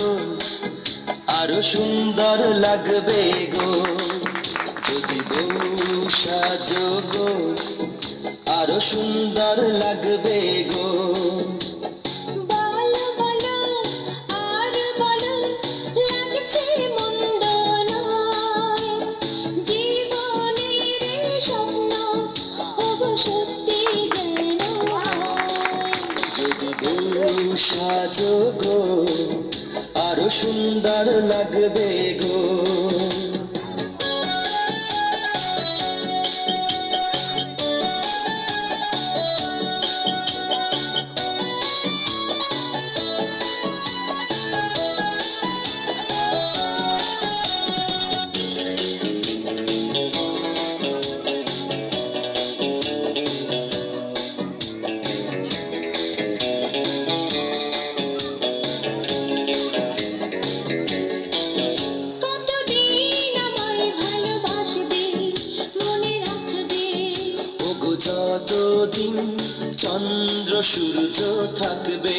গো, আরো সুন্দর লাগবে গো। যদি বউ সাজো গো, আরো সুন্দর লাগবে গো। বলো বলো আর বলো, লাগছে মন্দ নয়, জীবনের স্বপ্ন ওগো সত্যি যেন হয়। যদি বউ সাজো গো, আরো সুন্দর লাগবে গো। কতদিন আমায় ভালোবাসবে, মনে রাখবে, ওগো যতদিন চন্দ্র সূর্য থাকবে।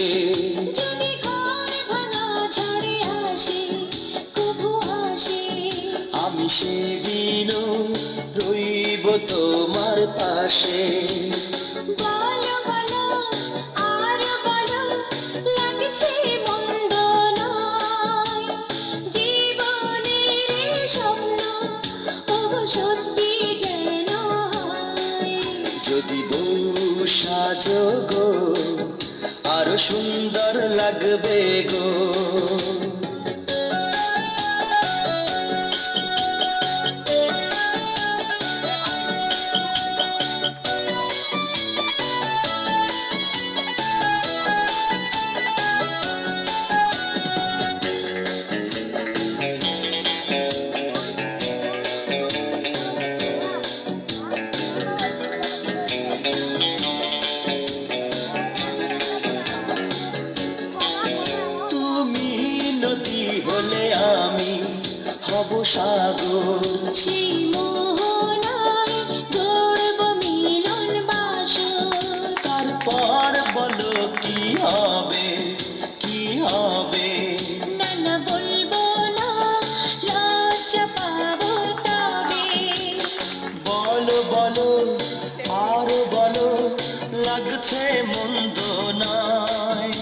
যদি ঘর ভাঙা ঝড়ে আসে, কভু আসে, আমি সেদিনও রইব তোমার পাশে। বলো বলো আর বলো, লাগছে মন্দ নয়, জীবনের স্বপ্ন ওগো সত্যি যেন হয়। যদি বউ সাজো গো, আরো সুন্দর লাগবে গো। তুমি নদী হলে আমি হব সাগর। সেই মোহনায় গড়ব মিলন বাসর। তারপর বলো কি হবে, কি হবে। না না বলবো না, লজ্জা পাবো তবে। বলো বলো আরো বলো, লাগছে মন্দ নয়,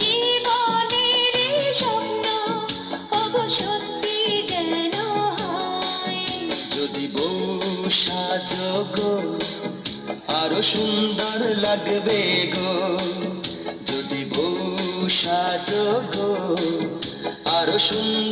জীবনের স্বপ্ন ওগো সত্যি যেন হয়। যদি বউ সাজো গো, আরো সুন্দর লাগবে গো। যদি বউ সাজো গো, আরো সুন্দর